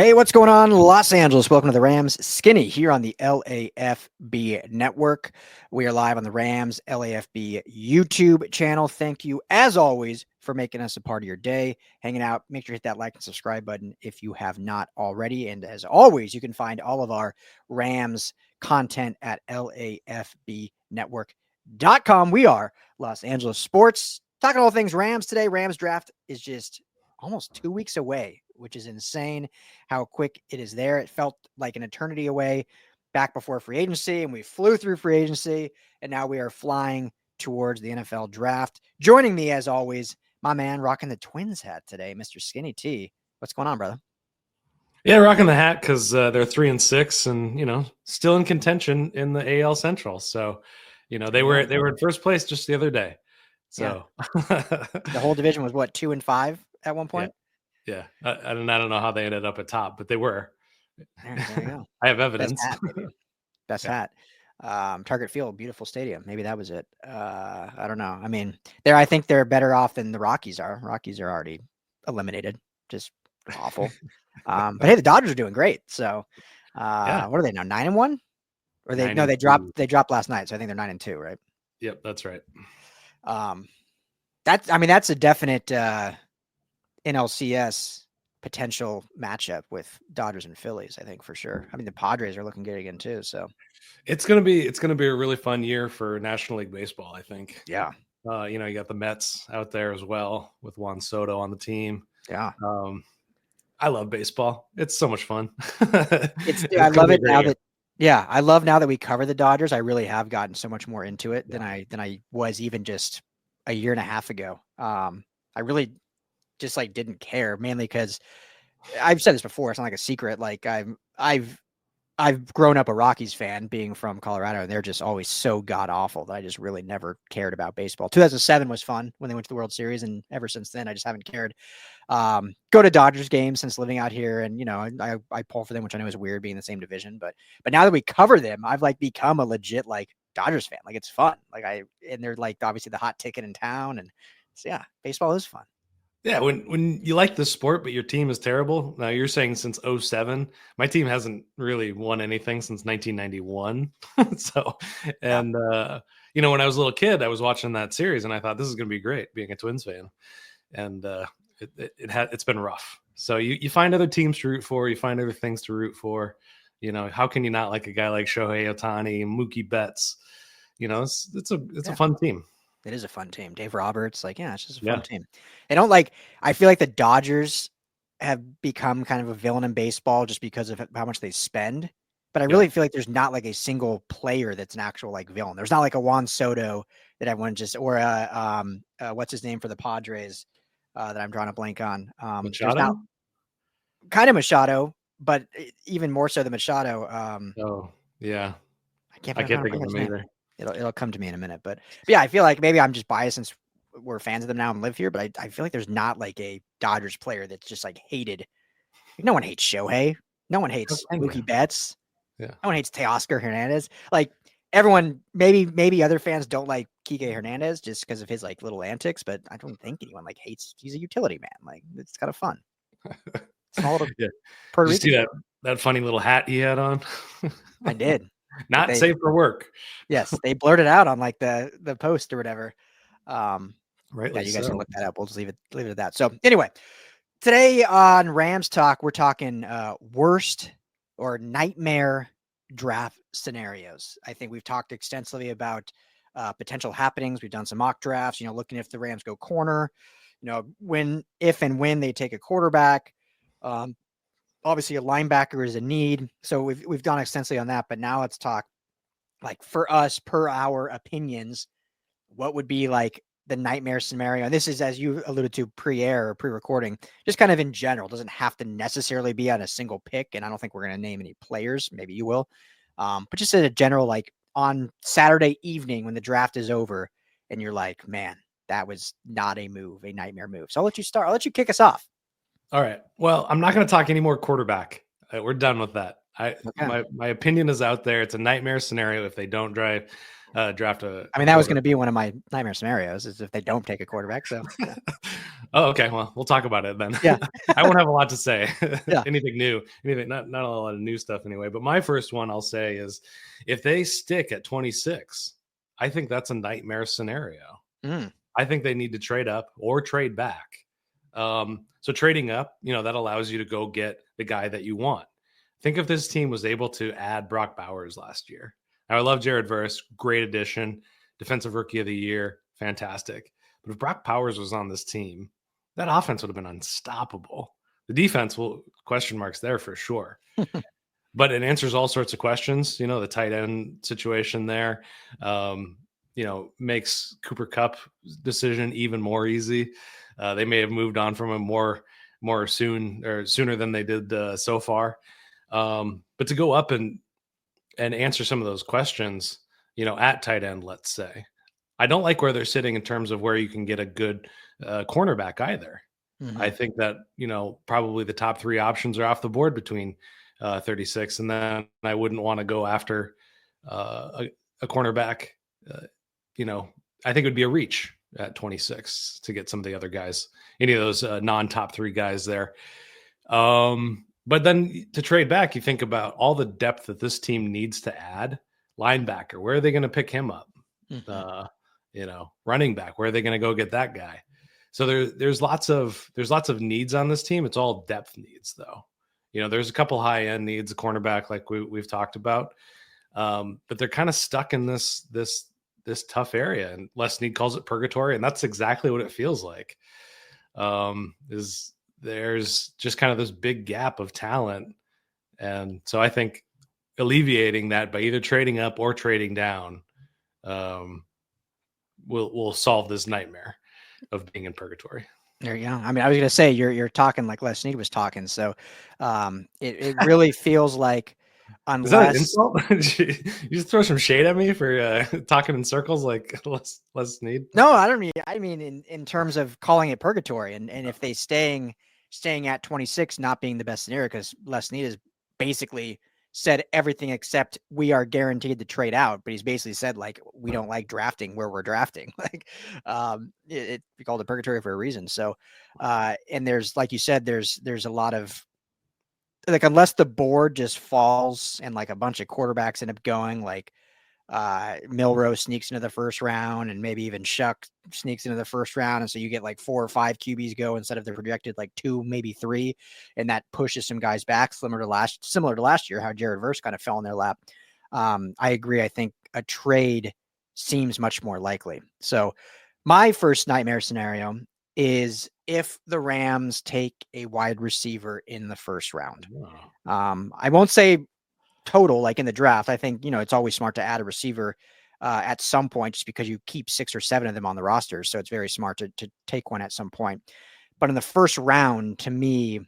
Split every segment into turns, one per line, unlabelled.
Hey, what's going on, Los Angeles? Welcome to the Rams Skinny here on the LAFB network. We are live on the Rams LAFB YouTube channel. Thank you, as always, for making us a part of your day, hanging out. Make sure to hit that like and subscribe button if you have not already. And as always, you can find all of our Rams content at LAFBnetwork.com. We are Los Angeles Sports, talking all things Rams today. Rams draft is just almost 2 weeks away, which is insane how quick it is there. It felt like an eternity away back before free agency, and we flew through free agency, and now we are flying towards the NFL draft. Joining me, as always, my man rocking the Twins hat today, Mr. Skinny T. What's going on, brother?
Yeah, rocking the hat because they're 3-6 and, still in contention in the AL Central. So, they were in first place just the other day. So
the whole division was what, 2-5 at one point?
Yeah. I don't know how they ended up at top, but they were.
There you go.
I have evidence.
Best hat, maybe. Best hat. Target Field, beautiful stadium. Maybe that was it. I don't know. I mean, I think they're better off than the Rockies are. Rockies are already eliminated. Just awful. But hey, the Dodgers are doing great. So what are they now? 9-1? Or they dropped last night. So I think they're 9-2, right?
Yep, that's right.
That's a definite NLCS potential matchup with Dodgers and Phillies, I think, for sure. I mean, the Padres are looking good again too. So
it's gonna be a really fun year for National League Baseball, I think.
Yeah.
You got the Mets out there as well with Juan Soto on the team.
Yeah.
I love baseball. It's so much fun.
I love it now that. Yeah, I love now that we cover the Dodgers. I really have gotten so much more into it than I was even just a year and a half ago. I really just didn't care, mainly because I've said this before. It's not like a secret. Like I've grown up a Rockies fan, being from Colorado, and they're just always so god awful that I just really never cared about baseball. 2007 was fun when they went to the World Series, and ever since then, I just haven't cared. Go to Dodgers games since living out here, and I pull for them, which I know is weird being in the same division, but now that we cover them, I've become a legit Dodgers fan. It's fun. And they're obviously the hot ticket in town, and so yeah, baseball is fun.
Yeah, when you like the sport, but your team is terrible. Now you're saying since 2007, my team hasn't really won anything since 1991. So, and when I was a little kid, I was watching that series, and I thought this is going to be great, being a Twins fan, and it's been rough. So you find other teams to root for, you find other things to root for. How can you not like a guy like Shohei Ohtani, Mookie Betts? It's a fun team.
It is a fun team. Dave Roberts, it's just a fun team. I feel like the Dodgers have become kind of a villain in baseball just because of how much they spend. But I really feel like there's not a single player that's an actual villain. There's not a Juan Soto that everyone just, or what's his name for the Padres that I'm drawing a blank on.
Machado?
Kind of Machado, but even more so than Machado.
Oh, yeah.
I can't
think of him either.
It'll come to me in a minute, but yeah, I feel like maybe I'm just biased since we're fans of them now and live here, but I feel like there's not a Dodgers player that's just hated. No one hates Shohei. No one hates Mookie Betts.
Yeah.
No one hates Teoscar Hernandez. Everyone, maybe other fans don't like Kike Hernandez just because of his little antics, but I don't think anyone hates. He's a utility man. It's kind of fun. Small little
Did you see that funny little hat he had on?
I did.
Not safe for work.
Yes, they blurted out on the post or whatever.
Right.
Yeah, you guys can look that up. We'll just leave it at that. So anyway, today on Rams Talk, we're talking worst or nightmare draft scenarios. I think we've talked extensively about potential happenings. We've done some mock drafts, looking if the Rams go corner, if and when they take a quarterback. Obviously a linebacker is a need. So we've done extensively on that, but now let's talk for us, per our opinions, what would be the nightmare scenario. And this is, as you alluded to pre-air or pre-recording, just kind of in general. It doesn't have to necessarily be on a single pick. And I don't think we're going to name any players. Maybe you will. But just as a general, on Saturday evening when the draft is over and you're man, that was not a nightmare move. So I'll let you start. I'll let you kick us off.
All right. Well, I'm not going to talk any more quarterback. We're done with that.
Okay.
My opinion is out there. It's a nightmare scenario if they don't draft a
I mean, that was going to be one of my nightmare scenarios is if they don't take a quarterback. So, yeah.
Oh, okay. Well, we'll talk about it then.
Yeah.
I won't have a lot to say.
Yeah.
Anything new? Anything? Not a lot of new stuff anyway. But my first one I'll say is if they stick at 26, I think that's a nightmare scenario.
Mm.
I think they need to trade up or trade back. So trading up, that allows you to go get the guy that you want. Think if this team was able to add Brock Bowers last year. Now, I love Jared Verse, great addition, defensive rookie of the year, fantastic. But if Brock Bowers was on this team, that offense would have been unstoppable. The defense will question marks there for sure. But it answers all sorts of questions. The tight end situation there, makes Cooper Kupp decision even more easy. They may have moved on from him more sooner than they did so far. But to go up and answer some of those questions, at tight end, let's say, I don't like where they're sitting in terms of where you can get a good cornerback either.
Mm-hmm.
I think that, probably the top three options are off the board between 36. And then I wouldn't want to go after a cornerback. I think it would be a reach at 26 to get some of the other guys, any of those non-top three guys there. But then to trade back, you think about all the depth that this team needs to add. Linebacker, where are they going to pick him up? Mm-hmm. Running back, where are they going to go get that guy? So there's lots of needs on this team. It's all depth needs, though. There's a couple high end needs, a cornerback like we've talked about, but they're kind of stuck in this tough area. And Les Snead calls it purgatory, and that's exactly what it feels like. There's just kind of this big gap of talent, and so I think alleviating that by either trading up or trading down will solve this nightmare of being in purgatory.
There you go. I mean, I was going to say you're talking like Les Snead was talking, so it really feels like unless
is that an insult? You just throw some shade at me for talking in circles like Les Snead?
No, I don't mean. I mean in terms of calling it purgatory, and if they staying at 26 not being the best scenario, because Les Snead has basically said everything except we are guaranteed to trade out, but he's basically said like we don't like drafting where we're drafting. Like we called it purgatory for a reason. So and there's, like you said, there's a lot of like, unless the board just falls and like a bunch of quarterbacks end up going, like Milrose sneaks into the first round, and maybe even Shuck sneaks into the first round, and so you get like 4 or 5 QBs go instead of the projected like 2, maybe 3, and that pushes some guys back, similar to last year, how Jared Verse kind of fell in their lap. I agree. I think a trade seems much more likely. So my first nightmare scenario is if the Rams take a wide receiver in the first round. I won't say total, like in the draft. I think, it's always smart to add a receiver at some point, just because you keep 6 or 7 of them on the roster. So it's very smart to take one at some point. But in the first round, to me,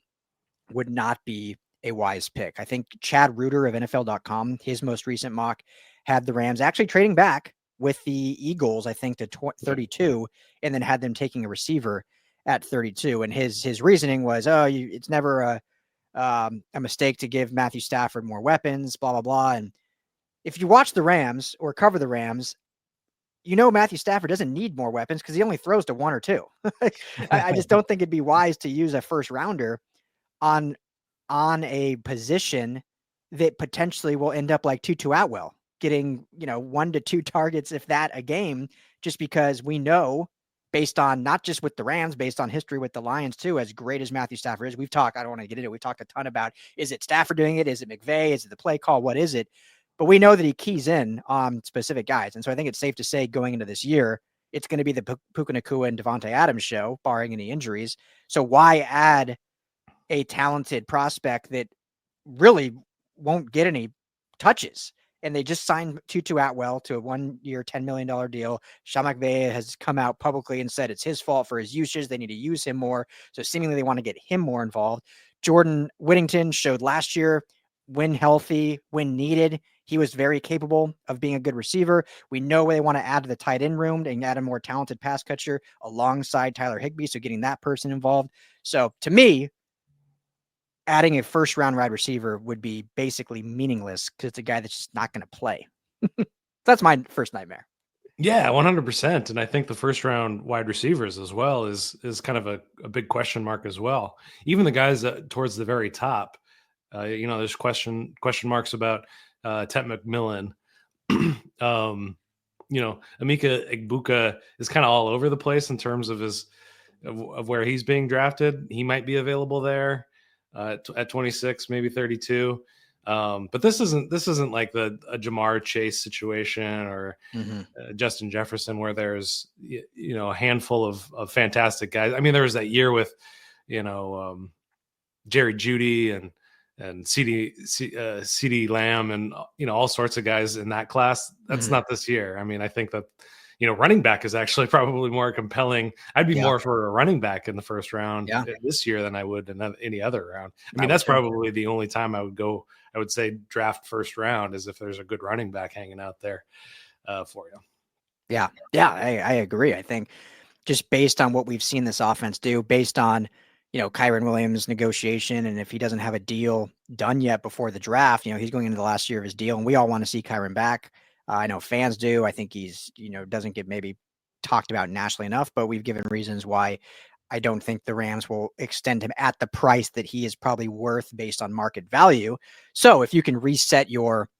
would not be a wise pick. I think Chad Reuter of NFL.com, his most recent mock, had the Rams actually trading back with the Eagles, I think, to 32, and then had them taking a receiver at 32. And his reasoning was, it's never a mistake to give Matthew Stafford more weapons, blah, blah, blah. And if you watch the Rams or cover the Rams, Matthew Stafford doesn't need more weapons because he only throws to 1 or 2. I just don't think it'd be wise to use a first rounder on a position that potentially will end up like Tutu Atwell, getting, 1 to 2 targets, if that, a game, just because we know, based on not just with the Rams, based on history with the Lions too, as great as Matthew Stafford is. I don't want to get into it. We've talked a ton about, is it Stafford doing it? Is it McVay? Is it the play call? What is it? But we know that he keys in on specific guys. And so I think it's safe to say going into this year, it's going to be the Puka Nacua and Devontae Adams show, barring any injuries. So why add a talented prospect that really won't get any touches? And they just signed Tutu Atwell to a 1-year, $10 million deal. Sean McVay has come out publicly and said it's his fault for his usage. They need to use him more. So seemingly they want to get him more involved. Jordan Whittington showed last year, when healthy, when needed, he was very capable of being a good receiver. We know they want to add to the tight end room and add a more talented pass catcher alongside Tyler Higbee. So getting that person involved. So to me, adding a first round wide receiver would be basically meaningless because it's a guy that's just not going to play. That's my first nightmare.
Yeah, 100%. And I think the first round wide receivers as well is kind of a big question mark as well. Even the guys towards the very top, there's question marks about Tet McMillan. Emeka Egbuka is kind of all over the place in terms of of where he's being drafted. He might be available there at 26, maybe 32. But this isn't like a Jamar Chase situation or Justin Jefferson where there's a handful of fantastic guys. I mean, there was that year with Jerry Jeudy and CD Lamb and all sorts of guys in that class. That's not this year. I mean, I think that running back is actually probably more compelling. I'd be more for a running back in the first round this year than I would in any other round. I mean, that's probably the only time I would say draft first round is if there's a good running back hanging out there for you.
Yeah, I agree. I think just based on what we've seen this offense do, based on Kyren Williams' negotiation, and if he doesn't have a deal done yet before the draft, he's going into the last year of his deal, and we all want to see Kyren back. I know fans do. I think he's doesn't get maybe talked about nationally enough, but we've given reasons why I don't think the Rams will extend him at the price that he is probably worth based on market value. So if you can reset your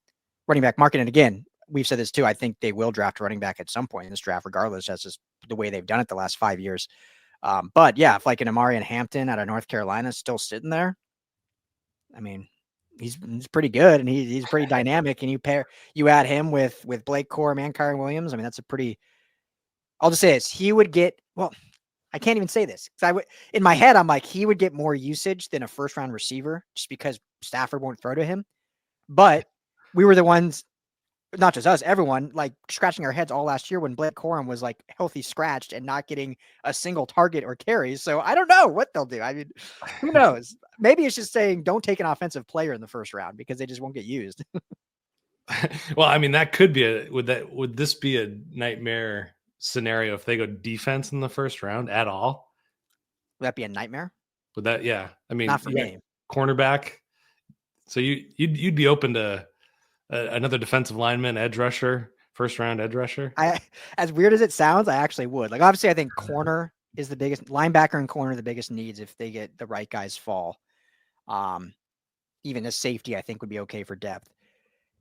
running back market, and again, we've said this too, I think they will draft a running back at some point in this draft, regardless. That's just the way they've done it the last 5 years. But yeah, if like an Amarian Hampton out of North Carolina is still sitting there, I mean, he's pretty good and he's pretty dynamic. And you add him with Blake Corum and Kyren Williams. I mean, that's a pretty. I'll just say this: he would get. Well, I can't even say this because in my head I'm like he would get more usage than a first round receiver just because Stafford won't throw to him. But we were the ones. Not just us, everyone, like scratching our heads all last year when Blake Corum was like healthy scratched and not getting a single target or carries. So I don't know what they'll do. I mean, who knows? Maybe it's just saying don't take an offensive player in the first round because they just won't get used.
Well, I mean, that could be would this be a nightmare scenario if they go defense in the first round at all?
Would that be a nightmare?
Would that? Yeah. I mean,
not for me.
Cornerback. So you'd be open to another defensive lineman, edge rusher, first round edge rusher.
As weird as it sounds, I actually would. Like obviously, I think corner is the biggest linebacker and corner are the biggest needs if they get the right guys fall. Even a safety, I think, would be okay for depth.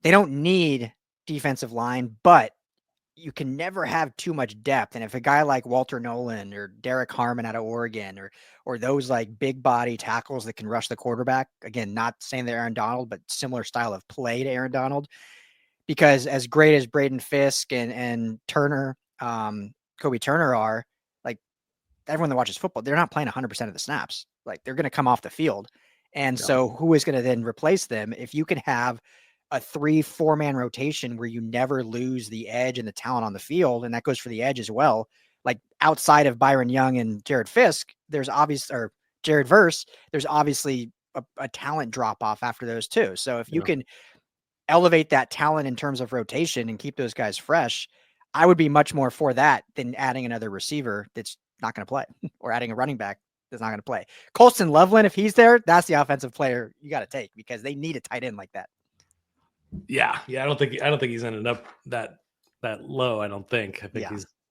They don't need defensive line, but you can never have too much depth. And if a guy like Walter Nolan or Derek Harmon out of Oregon or those like big body tackles that can rush the quarterback, again, not saying they're Aaron Donald, but similar style of play to Aaron Donald, because as great as Braden Fisk and Turner, Kobe Turner are, like everyone that watches football, they're not playing 100% of the snaps. Like they're going to come off the field. And so who is going to then replace them? If you can have a 3-4 man rotation where you never lose the edge and the talent on the field. And that goes for the edge as well. Like outside of Byron Young and Jared Fisk, there's Jared Verse, there's obviously a talent drop off after those two. So if you can elevate that talent in terms of rotation and keep those guys fresh, I would be much more for that than adding another receiver that's not going to play or adding a running back that's not going to play. Colston Loveland, if he's there, that's the offensive player you got to take because they need a tight end like that.
Yeah. I don't think he's ended up that low. I don't think. I think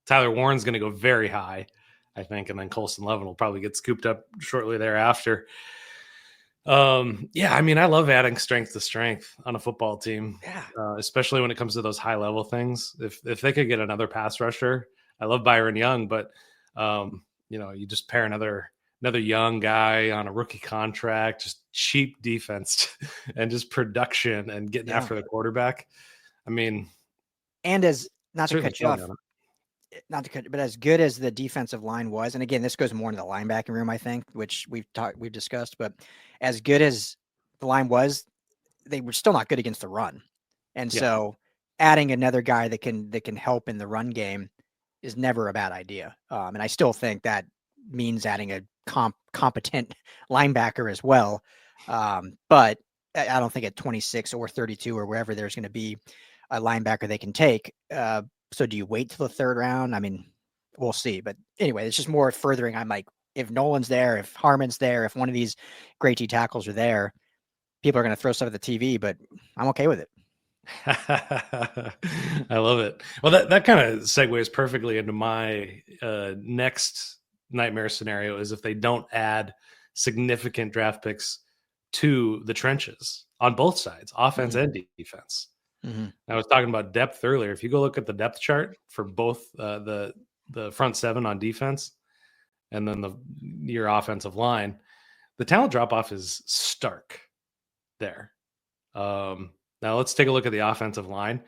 Tyler Warren's going to go very high, I think, and then Colston Loveland will probably get scooped up shortly thereafter. I mean, I love adding strength to strength on a football team, especially when it comes to those high level things. If they could get another pass rusher, I love Byron Young, but you just pair another young guy on a rookie contract, just cheap defense and just production and getting after the quarterback. I mean,
and as not to cut you off, but as good as the defensive line was, and again, this goes more into the linebacking room, I think, which we've discussed, but as good as the line was, they were still not good against the run. And so adding another guy that can help in the run game is never a bad idea. And I still think that means adding a competent linebacker as well. But I don't think at 26 or 32 or wherever there's going to be a linebacker they can take. So do you wait till the third round? I mean, we'll see. But anyway, it's just more furthering. I'm like, if Nolan's there, if Harmon's there, if one of these great D tackles are there, people are going to throw stuff at the TV, but I'm okay with it.
I love it. Well, that kind of segues perfectly into my next nightmare scenario is if they don't add significant draft picks to the trenches on both sides, offense and defense. I was talking about depth earlier. If you go look at the depth chart for both the front seven on defense and then your offensive line, the talent drop off is stark there. Now let's take a look at the offensive line.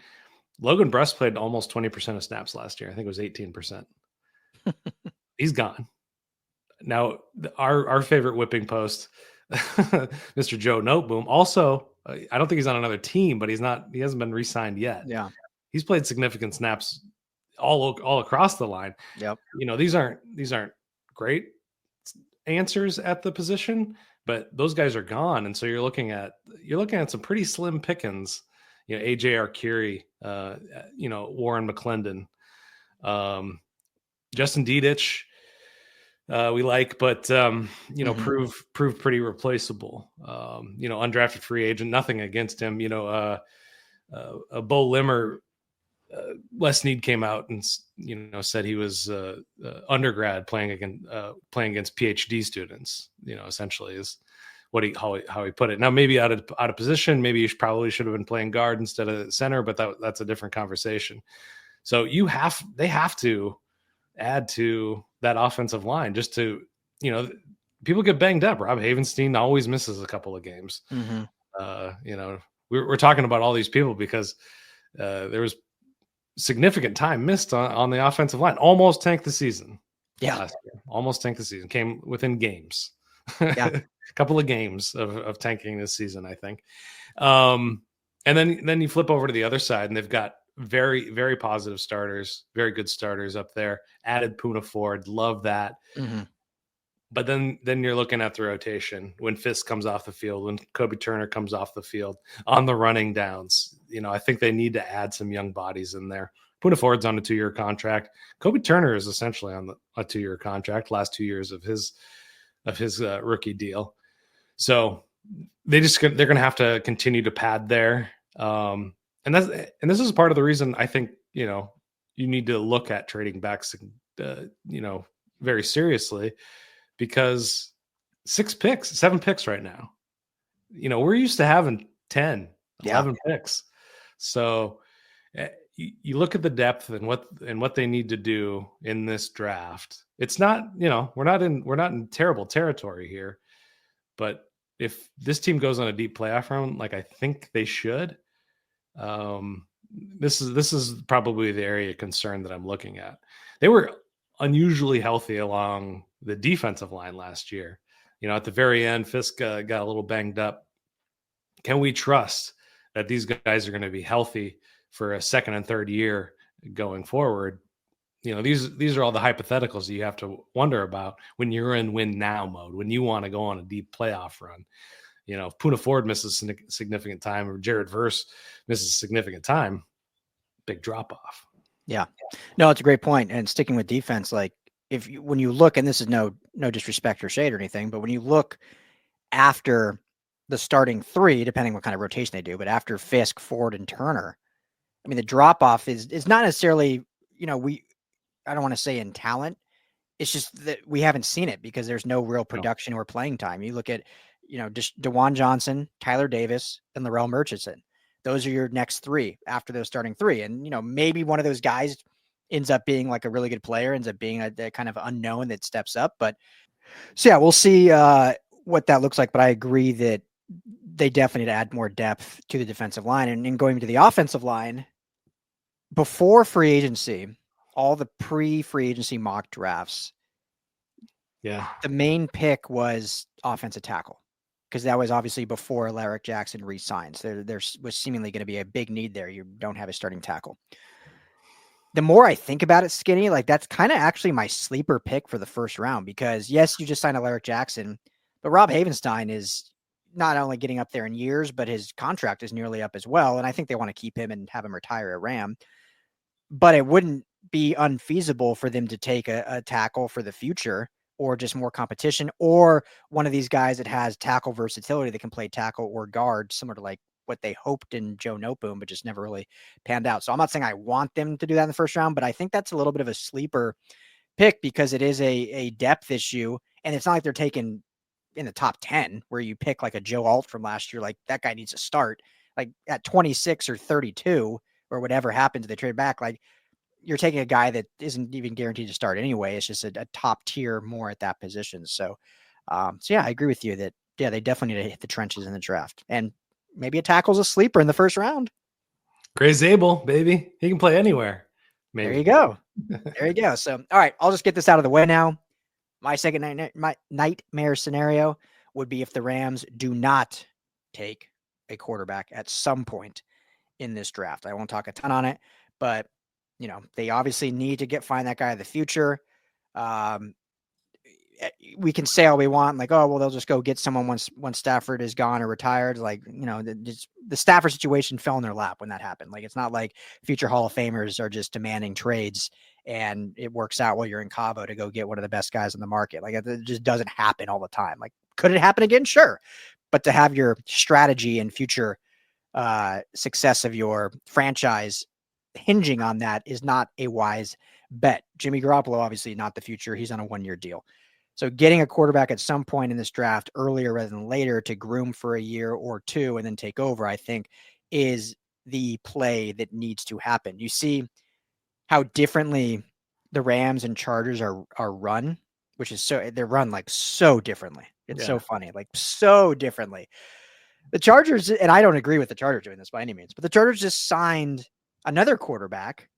Logan Bruss played almost 20% of snaps last year. I think it was 18%. He's gone. Now, our favorite whipping post, Mr. Joe Noteboom, also, I don't think he's on another team, but he hasn't been re-signed yet.
Yeah.
He's played significant snaps all across the line.
Yep.
These aren't great answers at the position, but those guys are gone. And so you're looking at some pretty slim pickings, AJ Arcuri, Warren McClendon, Justin Dedich, we like, but proved pretty replaceable. Undrafted free agent, nothing against him. Bo Limmer, Les Snead came out and said he was undergrad playing against PhD students. Essentially is how he put it. Now maybe out of position, maybe you probably should have been playing guard instead of center, but that's a different conversation. So they have to add to that offensive line just to, people get banged up. Rob Havenstein always misses a couple of games. We're talking about all these people because there was significant time missed on the offensive line. Almost tanked the season.
Yeah.
Last year. Almost tanked the season. Came within games.
Yeah.
A couple of games of tanking this season, I think. And then you flip over to the other side and they've got very, very positive starters, very good starters up there. Added Poona Ford, love that. But then you're looking at the rotation when Fisk comes off the field, when Kobe Turner comes off the field on the running downs. I think they need to add some young bodies in there. Poona Ford's on a 2-year contract. Kobe Turner is essentially on a 2-year contract, last 2 years of his rookie deal. So they're going to have to continue to pad there. And this is part of the reason I think, you need to look at trading back, very seriously, because 7 picks right now, we're used to having 10, 11 picks. So you look at the depth and what they need to do in this draft. It's not, we're not in terrible territory here, but if this team goes on a deep playoff run, like I think they should, this is probably the area of concern that I'm looking at. They were unusually healthy along the defensive line last year. At the very end, Fisk got a little banged up. Can we trust that these guys are going to be healthy for a second and third year going forward? These are all the hypotheticals that you have to wonder about when you're in win now mode, when you want to go on a deep playoff run. If Poona Ford misses significant time or Jared Verse misses significant time, big drop off.
Yeah, no, it's a great point. And sticking with defense, like when you look, and this is no disrespect or shade or anything, but when you look after the starting 3, depending what kind of rotation they do, but after Fisk, Ford, and Turner, I mean, the drop off is not necessarily, I don't want to say in talent. It's just that we haven't seen it because there's no real production or playing time. You look at, just DeJuan Johnson, Tyler Davis, and Laurel Murchison. Those are your next 3 after those starting 3. And, maybe one of those guys ends up being like a really good player, ends up being a kind of unknown that steps up. But so, yeah, we'll see what that looks like. But I agree that they definitely need to add more depth to the defensive line. And going to the offensive line, before free agency, all the pre-free agency mock drafts, the main pick was offensive tackle, because that was obviously before Alaric Jackson re-signs. There was seemingly going to be a big need there. You don't have a starting tackle. The more I think about it, Skinny, like that's kind of actually my sleeper pick for the first round, because yes, you just signed Alaric Jackson, but Rob Havenstein is not only getting up there in years, but his contract is nearly up as well. And I think they want to keep him and have him retire at Ram, but it wouldn't be unfeasible for them to take a tackle for the future or just more competition, or one of these guys that has tackle versatility that can play tackle or guard, similar to like what they hoped in Joe Noteboom, but just never really panned out. So I'm not saying I want them to do that in the first round, but I think that's a little bit of a sleeper pick because it is a depth issue. And it's not like they're taking in the top 10 where you pick like a Joe Alt from last year. Like that guy needs to start like at 26 or 32 or whatever happens. They trade back. Like you're taking a guy that isn't even guaranteed to start anyway. It's just a top tier more at that position. So yeah, I agree with you that, yeah, they definitely need to hit the trenches in the draft, and maybe a tackle's a sleeper in the first round.
Gray Zabel, baby. He can play anywhere. Maybe.
There you go. There you go. So, all right, I'll just get this out of the way now. My second nightmare scenario would be if the Rams do not take a quarterback at some point in this draft. I won't talk a ton on it, but they obviously need to find that guy of the future. We can say all we want, like, oh, well, they'll just go get someone once Stafford is gone or retired. Like, the Stafford situation fell in their lap when that happened. Like, it's not like future Hall of Famers are just demanding trades and it works out while you're in Cabo to go get one of the best guys in the market. Like, it just doesn't happen all the time. Like, could it happen again? Sure. But to have your strategy and future success of your franchise hinging on that is not a wise bet. Jimmy Garoppolo, obviously not the future. He's on a 1-year deal. So getting a quarterback at some point in this draft earlier rather than later to groom for a year or two and then take over, I think, is the play that needs to happen. You see how differently the Rams and Chargers are run, which is they're run like so differently. It's so funny, like so differently. The Chargers, and I don't agree with the Chargers doing this by any means, but the Chargers just signed another quarterback.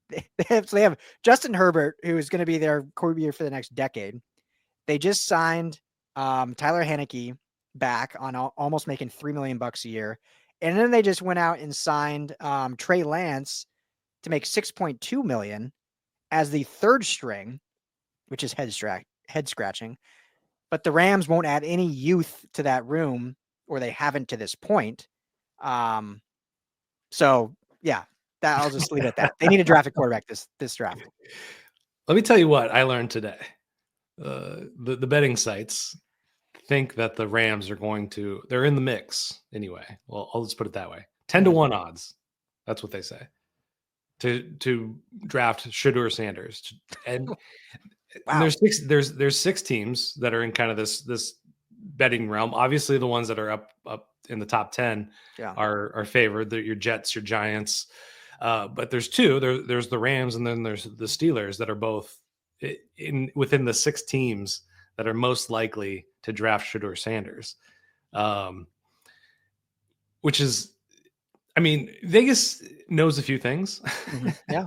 They have Justin Herbert, who is going to be their quarterback for the next decade. They just signed Tyler Heineke back on almost making $3 million a year. And then they just went out and signed Trey Lance to make $6.2 million as the third string, which is head scratching. But the Rams won't add any youth to that room, or they haven't to this point. So yeah, I'll just leave it at that. They need to draft a quarterback this draft.
Let me tell you what I learned today. The betting sites think that the Rams are they're in the mix anyway. Well, I'll just put it that way. 10-1 odds. That's what they say. To draft Shedeur Sanders. And,
wow.
and there's 6 teams that are in kind of this betting realm. Obviously the ones that are up in the top 10 are favored. They're your Jets, your Giants. But there's 2. There's the Rams and then there's the Steelers that are both within the 6 teams that are most likely to draft Shedeur Sanders, which is, I mean, Vegas knows a few things.
Mm-hmm. Yeah.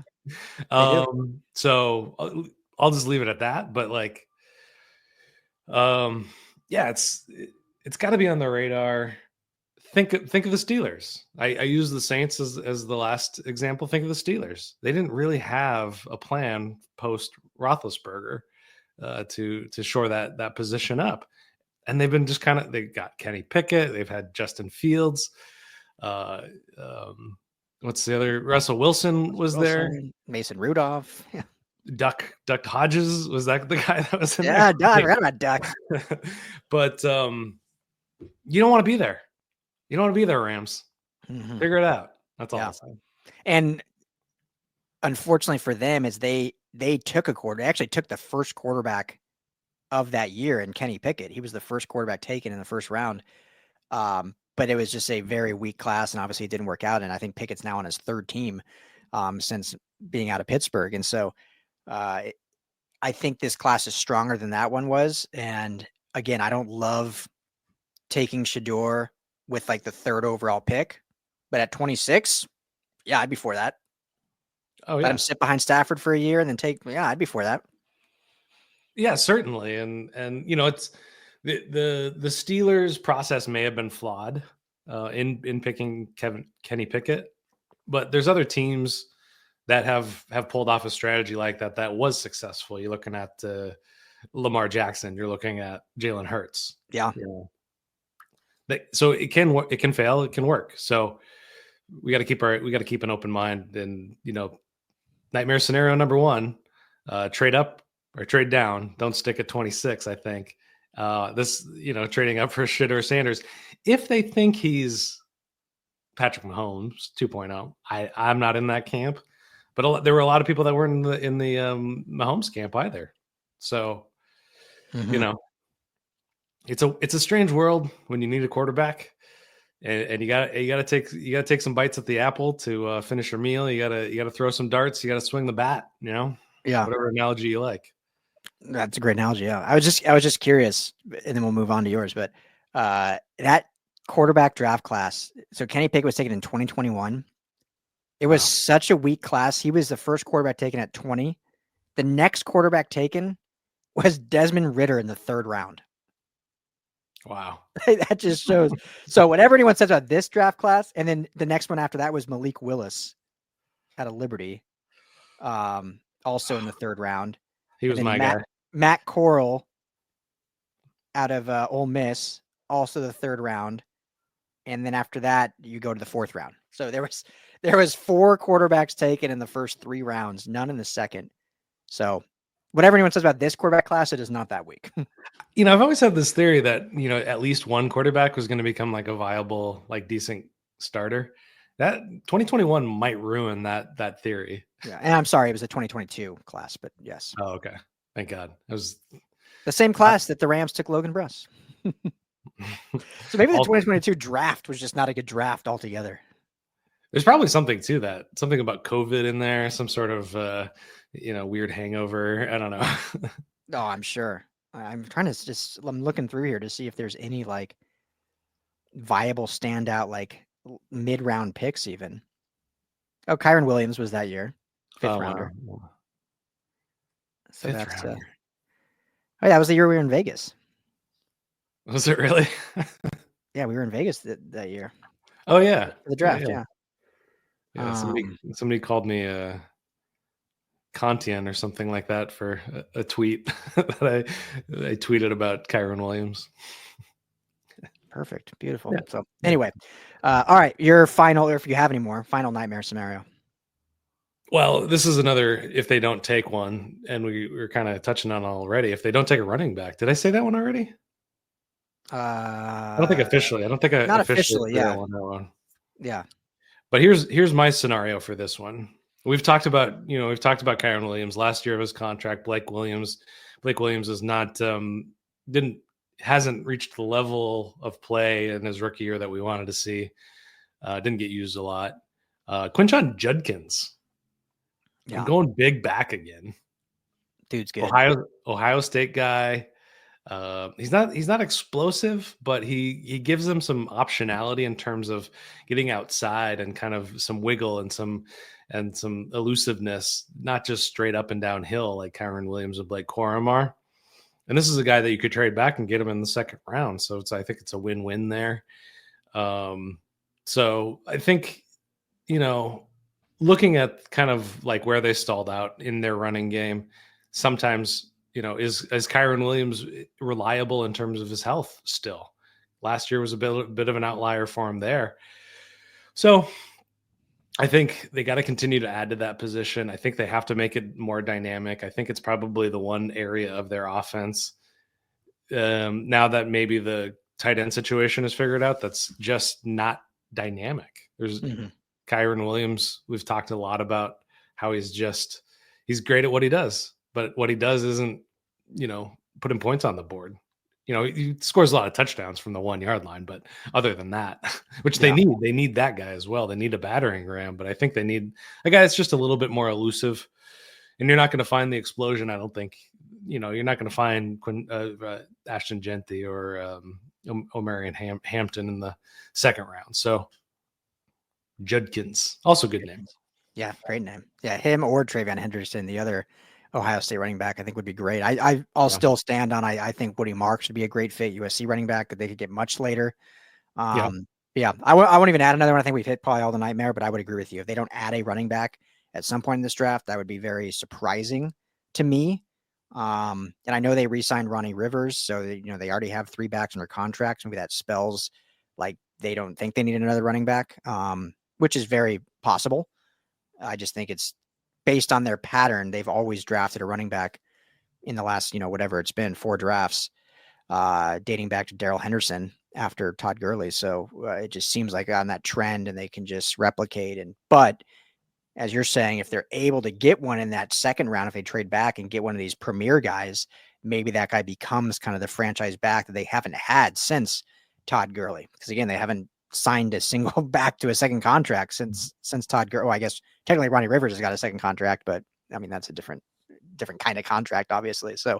So I'll just leave it at that. But like, yeah, it's got to be on the radar. Think of the Steelers. I use the Saints as the last example. Think of the Steelers. They didn't really have a plan post Roethlisberger to shore that position up, and they've been just they got Kenny Pickett. They've had Justin Fields. What's the other? Russell Wilson was there.
Mason Rudolph. Yeah.
Duck Hodges, was that the guy that was in there?
Yeah, I forgot about Duck.
But you don't want to be there. You don't want to be there, Rams. Mm-hmm. Figure it out. That's all I'm saying.
And unfortunately for them, is they took they actually took the first quarterback of that year in Kenny Pickett. He was the first quarterback taken in the first round. But it was just a very weak class, and obviously it didn't work out. And I think Pickett's now on his 3rd team since being out of Pittsburgh. And so I think this class is stronger than that one was. And again, I don't love taking Shedeur with like the 3rd overall pick, but at 26, yeah, I'd be for that.
Oh yeah.
Let him sit behind Stafford for a year and then I'd be for that.
Yeah, certainly. And it's the Steelers process may have been flawed in picking Kenny Pickett, but there's other teams that have pulled off a strategy like that was successful. You're looking at Lamar Jackson. You're looking at Jalen Hurts.
Yeah.
So it can fail, it can work. So we got to keep an open mind. And nightmare scenario number 1, trade up or trade down. Don't stick at 26, I think. This, trading up for Shedeur Sanders. If they think he's Patrick Mahomes 2.0, I'm not in that camp. But there were a lot of people that weren't in the Mahomes camp either. So, it's a strange world when you need a quarterback, and you gotta take some bites at the apple to finish your meal. You gotta throw some darts. You gotta swing the bat.
Yeah,
whatever analogy you like.
that's a great analogy. Yeah, I was just curious, and then we'll move on to yours. But that quarterback draft class. So Kenny Pickett was taken in 2021. It was such a weak class. He was the first quarterback taken at 20. The next quarterback taken was Desmond Ridder in the 3rd round.
Wow.
That just shows. So whatever anyone says about this draft class, and then the next one after that was Malik Willis out of Liberty, also in the 3rd round.
He was my guy.
Matt Corral out of Ole Miss, also the 3rd round. And then after that, you go to the 4th round. So there was 4 quarterbacks taken in the first 3 rounds, none in the second. So whatever anyone says about this quarterback class, it is not that weak.
I've always had this theory that, at least one quarterback was going to become like a viable, like decent starter. That 2021 might ruin that theory.
Yeah. And I'm sorry, it was a 2022 class, but yes.
Oh, okay. Thank God. It was
the same class that the Rams took Logan Bruss. So maybe the 2022 draft was just not a good draft altogether.
There's probably something to that. Something about COVID in there, some sort of, weird hangover. I don't know.
Oh, I'm sure. I'm trying to I'm looking through here to see if there's any like viable standout, like mid-round picks even. Oh, Kyron Williams was that year. 5th rounder.
Wow.
So that's, that was the year we were in Vegas.
Was it really?
Yeah, we were in Vegas that year.
Oh yeah,
for the draft. Yeah.
Somebody called me Kantian or something like that for a tweet that I tweeted about Kyron Williams.
Perfect, beautiful. Yeah. So anyway, all right, your final, or if you have any more, final nightmare scenario.
Well, this is another, if they don't take one, and we were kind of touching on it already. If they don't take a running back, did I say that one already? I don't think officially. I don't think I
not officially. Yeah.
On that one.
Yeah.
But here's my scenario for this one. We've talked about Kyron Williams last year of his contract. Blake Williams is not hasn't reached the level of play in his rookie year that we wanted to see. Didn't get used a lot. Quinshon Judkins. Yeah. I'm going big back again.
Dude's good.
Ohio State guy. He's not explosive, but he gives them some optionality in terms of getting outside and kind of some wiggle and some elusiveness, not just straight up and downhill like Kyron Williams and Blake Corum are. And this is a guy that you could trade back and get him in the 2nd round. So I think it's a win-win there. So I think, looking at kind of like where they stalled out in their running game, sometimes, is Kyron Williams reliable in terms of his health still? Last year was a bit of an outlier for him there. So I think they got to continue to add to that position. I think they have to make it more dynamic. I think it's probably the one area of their offense, now that maybe the tight end situation is figured out, that's just not dynamic. There's Kyron Williams. We've talked a lot about how he's great at what he does, but what he does isn't, putting points on the board. He scores a lot of touchdowns from the 1-yard line, but other than that, which they need that guy as well. They need a battering ram, but I think they need a guy that's just a little bit more elusive. And you're not going to find the explosion. I don't think, you're not going to find Ashton Genty or O'Marion Hampton in the 2nd round. So Judkins, also good name.
Yeah, great name. Yeah, him or Travion Henderson, the other Ohio State running back, I think would be great. I'll still stand on. I think Woody Marks would be a great fit. USC running back that they could get much later. I won't even add another one. I think we've hit probably all the nightmare, but I would agree with you. If they don't add a running back at some point in this draft, that would be very surprising to me. And I know they re-signed Ronnie Rivers, so they already have 3 backs under contract. Maybe that spells like they don't think they need another running back, which is very possible. I just think it's based on their pattern. They've always drafted a running back in the last, whatever it's been, 4 drafts, dating back to Darrell Henderson after Todd Gurley. So it just seems like on that trend, and they can just replicate. But as you're saying, if they're able to get one in that second round, if they trade back and get one of these premier guys, maybe that guy becomes kind of the franchise back that they haven't had since Todd Gurley. Because again, they haven't signed a single back to a second contract since Todd Gurley. Well, I guess technically Ronnie Rivers has got a second contract, but I mean, that's a different kind of contract, obviously. So,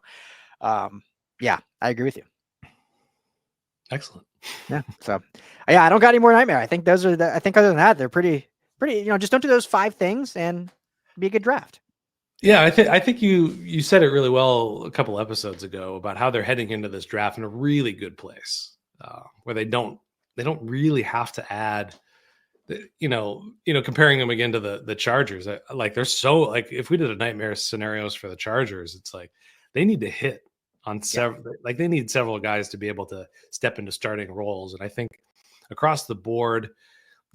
yeah, I agree with you.
Excellent.
Yeah. So, yeah, I don't got any more nightmare. I think those are I think other than that, they're pretty, just don't do those 5 things and be a good draft.
Yeah, I think you said it really well a couple episodes ago about how they're heading into this draft in a really good place, where they don't really have to add, comparing them again to the Chargers. Like they're so, like, if we did a nightmare scenarios for the Chargers, it's like they need to hit on several, like they need several guys to be able to step into starting roles. And I think across the board,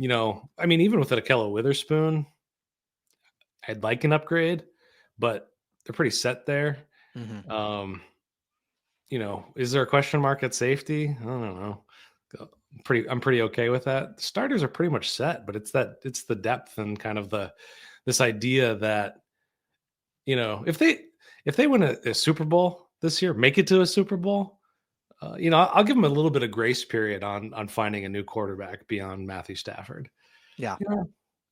I mean, even with Akello Witherspoon, I'd like an upgrade, but they're pretty set there.
Mm-hmm.
Is there a question mark at safety? I don't know. I'm pretty okay with that. The starters are pretty much set, but it's the depth and kind of this idea that, if they win a Super Bowl this year, make it to a Super Bowl, I'll give them a little bit of grace period on finding a new quarterback beyond Matthew Stafford.
Yeah.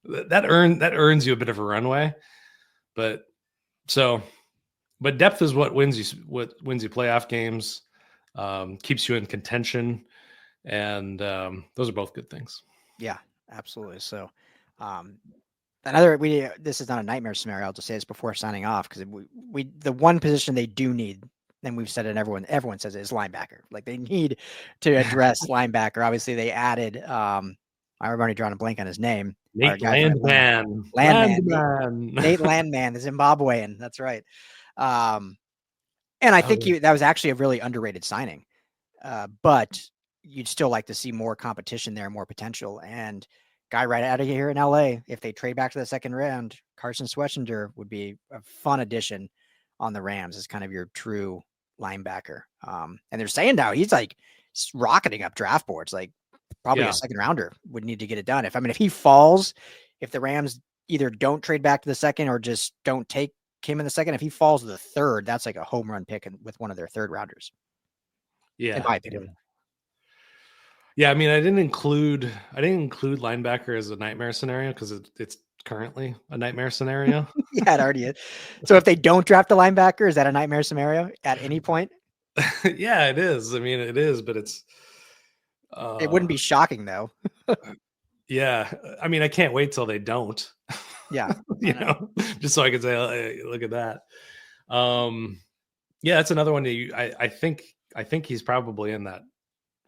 That earns you a bit of a runway, but depth is what wins you playoff games, keeps you in contention, and those are both good things.
Yeah, absolutely. So, this is not a nightmare scenario. I'll just say this before signing off, because we the one position they do need, and we've said it, and everyone says it, is linebacker. Like they need to address linebacker. Obviously, they added. I've already drawn a blank on his name.
Nate Landman.
Nate Landman, the Zimbabwean. That's right. And I think that was actually a really underrated signing. But you'd still like to see more competition there, more potential. And guy right out of here in LA, if they trade back to the second round, Carson Schwarzenegger would be a fun addition on the Rams as kind of your true linebacker. And they're saying now he's like rocketing up draft boards, like probably a second rounder would need to get it done. If he falls, if the Rams either don't trade back to the second or just don't take him in the second, if he falls to the third, that's like a home run pick with one of their third rounders.
Yeah.
In my opinion.
Yeah, I mean, I didn't include linebacker as a nightmare scenario because it's currently a nightmare scenario.
Yeah, it already is. So if they don't draft a linebacker, is that a nightmare scenario at any point?
Yeah, it is. I mean, it is, but it's.
It wouldn't be shocking though.
Yeah, I mean, I can't wait till they don't.
Yeah,
just so I can say, hey, look at that. Yeah, that's another one that I think he's probably in that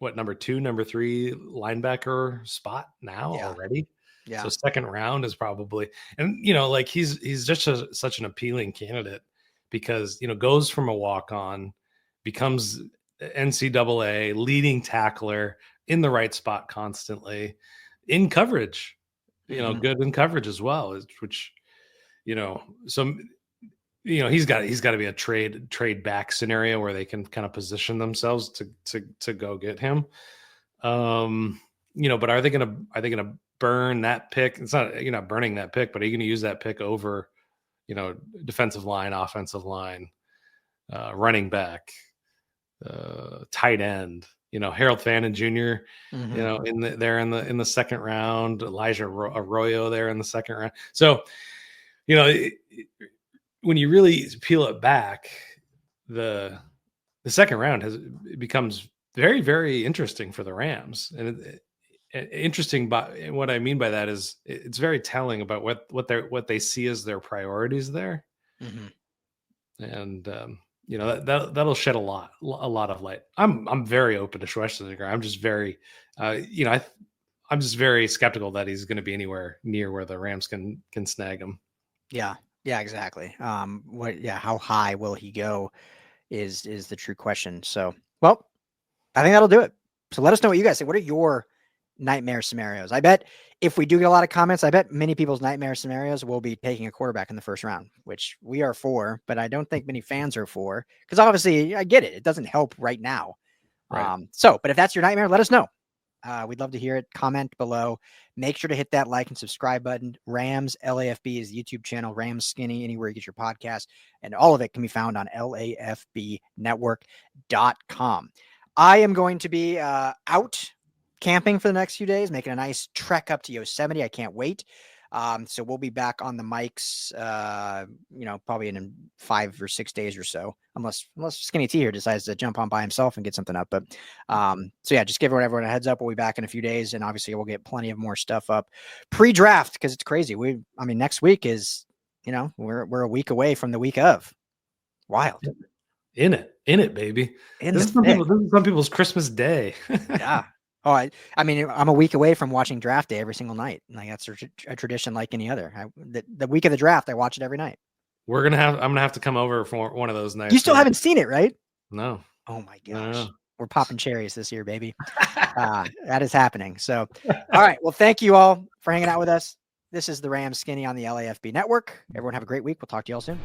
number 2, number 3 linebacker spot now already.
Yeah.
So second round is probably, and like he's just such an appealing candidate because goes from a walk-on, becomes NCAA leading tackler in the right spot constantly, in coverage, good in coverage as well, which so he's got to be a trade back scenario where they can kind of position themselves to go get him. But are they gonna burn that pick? It's not, you're not burning that pick, but are you gonna use that pick over defensive line, offensive line, running back, tight end, Harold Fannin Jr., in the second round, Elijah Arroyo there in the second round. So, when you really peel it back, the second round becomes very, very interesting for the Rams. And interesting, but what I mean by that is it's very telling about what they see as their priorities there. Mm-hmm. And that'll shed a lot of light. I'm very open to Schwarzenegger. I'm just very I'm just very skeptical that he's going to be anywhere near where the Rams can snag him.
Yeah, exactly. How high will he go is the true question. So, well, I think that'll do it. So let us know what you guys say. What are your nightmare scenarios. I bet if we do get a lot of comments, I bet many people's nightmare scenarios will be taking a quarterback in the first round, which we are for, but I don't think many fans are for, because obviously I get it. It doesn't help right now.
Right.
But if that's your nightmare, let us know. We'd love to hear it. Comment below. Make sure to hit that like and subscribe button. Rams LAFB is the YouTube channel. Rams Skinny, anywhere you get your podcast. And all of it can be found on LAFBnetwork.com. I am going to be out camping for the next few days, making a nice trek up to Yosemite. I can't wait. So we'll be back on the mics, probably in 5 or 6 days or so, unless Skinny T here decides to jump on by himself and get something up. But so yeah, just give everyone a heads up. We'll be back in a few days, and obviously we'll get plenty of more stuff up pre-draft, because it's crazy. Next week is, we're a week away from the week of. Wild.
In it, baby. This is some people's Christmas day.
Yeah. Oh, I'm a week away from watching draft day every single night. Like, that's a tradition like any other. The week of the draft, I watch it every night.
I'm gonna have to come over for one of those nights.
You still haven't seen it, right?
No.
Oh my gosh. No. We're popping cherries this year, baby. That is happening. So, all right. Well, thank you all for hanging out with us. This is the Rams Skinny on the LAFB network. Everyone have a great week. We'll talk to you all soon.